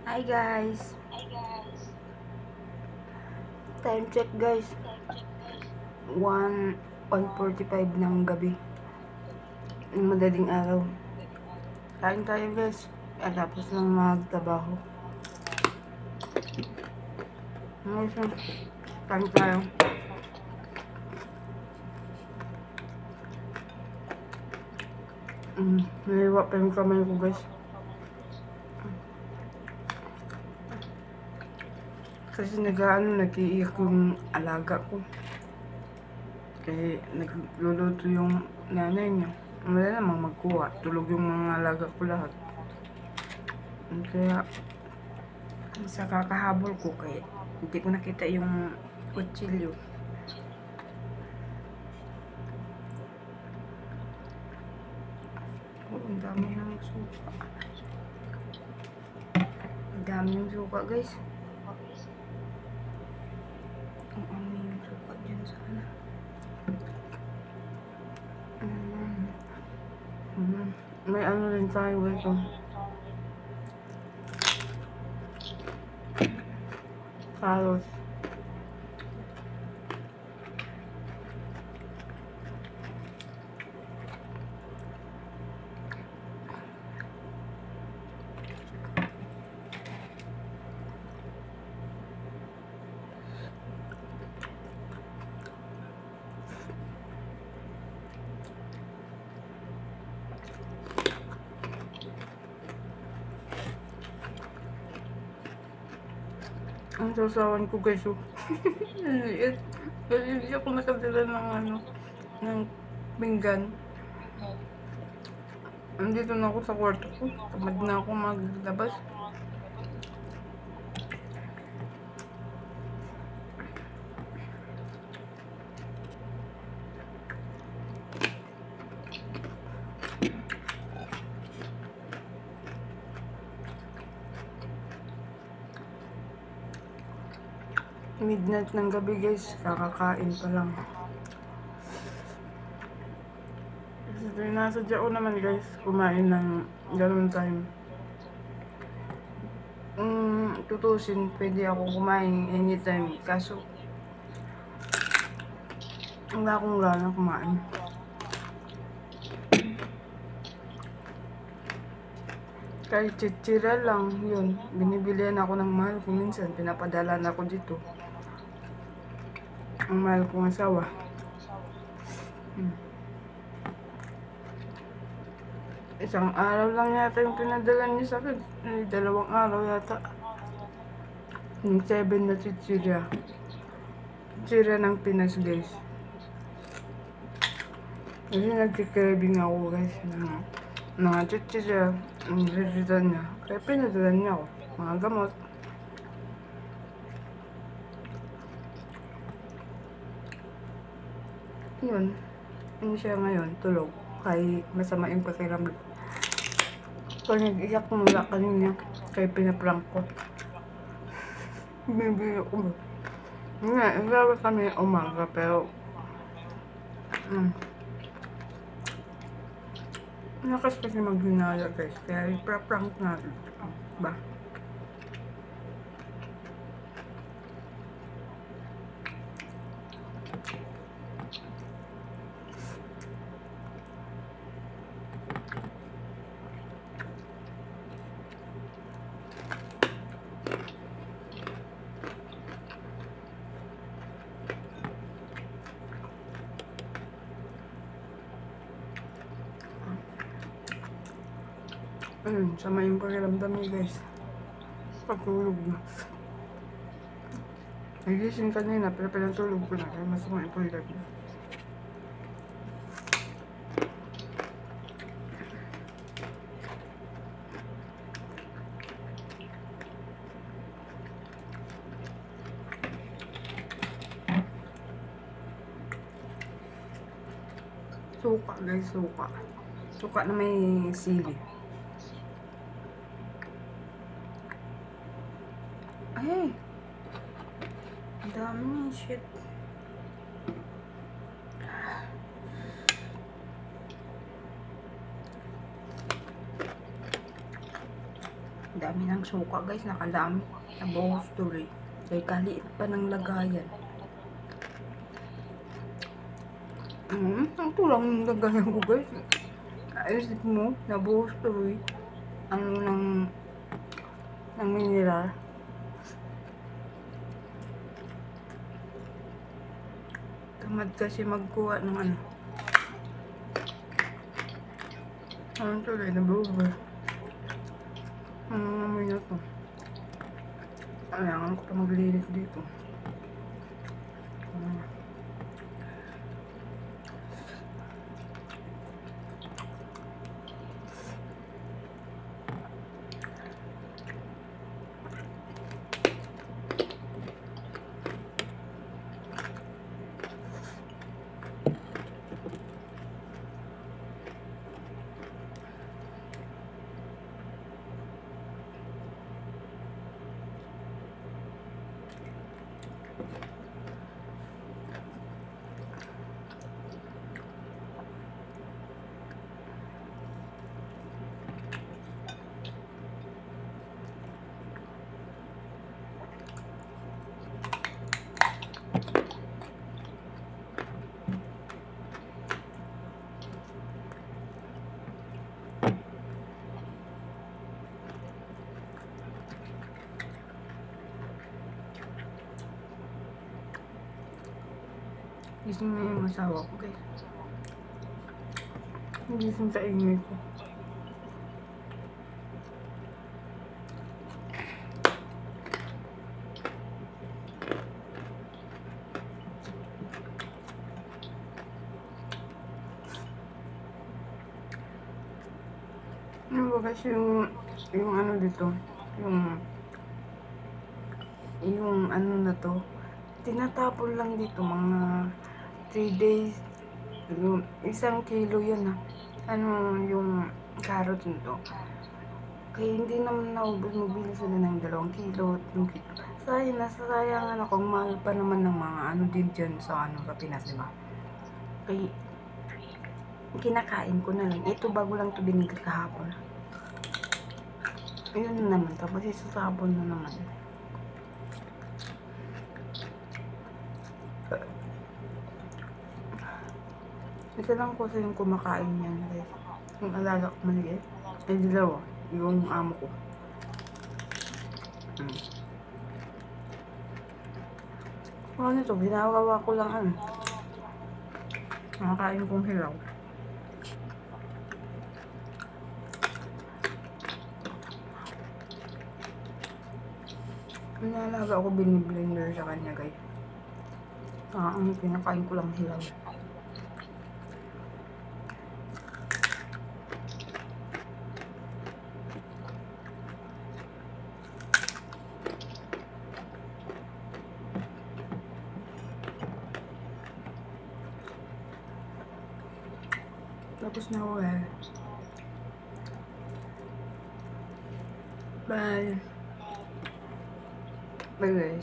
Hi guys. Time check guys. 1:45 ng gabi. Ng madaling araw. Kain tayo guys. At tapos nang magtrabaho. Ngayon, kain tayo. Naliwa pa yung kamay ko guys. Kasi nag-iiyak yung alaga ko. Kaya nagluluto yung nanay niya. Wala namang magkuha. Tulog yung mga alaga ko lahat. Kaya sa kakahabol ko kaya hindi ko nakita yung kutsilyo. Ang dami ng suka. Ang dami yung suka guys. Ang dami yung suka dyan sana. May ano rin tayo ito. Carrots. Ang sasawan ko guys, oh. Ang liit. Kasi hindi ako nakadala ng pinggan. Andito na ako sa kwarto ko. Tamad na ako maglabas. Midnight ng gabi guys, kakakain pa lang. Kasi nasadya ko naman guys, kumain ng ganun time. Tutusin, pwede ako kumain anytime. Kaso, wala akong gana kumain. Kahit chichira lang, yun. Binibilihan ako ng mahal ko minsan. Pinapadala na ako dito. Ang mahal kong asawa. Isang araw lang yata yung pinadala niya sa akin. 2 araw yata. Yung 7 na chichirya. Chichirya ng Pinas guys. Kasi nagkikraving ako guys. Mga chichirya. Ang resita niya. Kaya pinadala niya ako. Mga gamot. Yun. Yun siya ngayon. Tulog. Kaya masama yung pakiramdam. Kaya nag-iyak mula kanina. Kaya pinaprank ko. Bibili ko ba? Nga, igawa kami umaga pero lakas kasi maghinala guys. Kaya ipra-prank natin. Ba? Sama yung pakiramdam niya guys. Pagtulog na. Nagising kanina pero pinatulog ko na. Kaya masama yung pakiramdam. Suka guys, suka. Suka na may sili. Ay! Ang dami, shit. Ang dami dami ng suka guys, nakalami. Nabuhos tuloy. Kaya kaliit pa ng lagayan. Ang tulang yung lagayan ko guys. Isip mo, nabuhos tuloy. Ano ng mineral. Tamad kasi magkuha ng ano. Ano tuloy, nabuhos. Ano naman ito? Kailangan ko na maglinis dito. Gising na yung asawa ko guys. Gising sa ingay ko. Ano ba kasi yung ano dito, yung ano na to, tinatapon lang dito mga 3 days, yung 1 kilo yan ano yung carrot nito. Kaya hindi naman naubos, mabili sila ng 2 kilo, 3 kilo. Nasayangan ako, mahal pa naman ng mga ano din dyan sa ano sa Pinas, diba? Kaya kinakain ko na lang. Ito bago lang to binili kahapon. Ayun na naman, tapos isasabon na naman. Isa lang ko sa yung kumakain yan guys. Yung alaga ko maliit. Eh dalawa, yung amo ko. Ano to, ginawawa ko lang ano. Nakakain kong hilaw. Inalaga ako, biniblender sa kanya guys. Ang pinakain ko lang hilaw. Tapos na ako eh. Bye. Bye guys.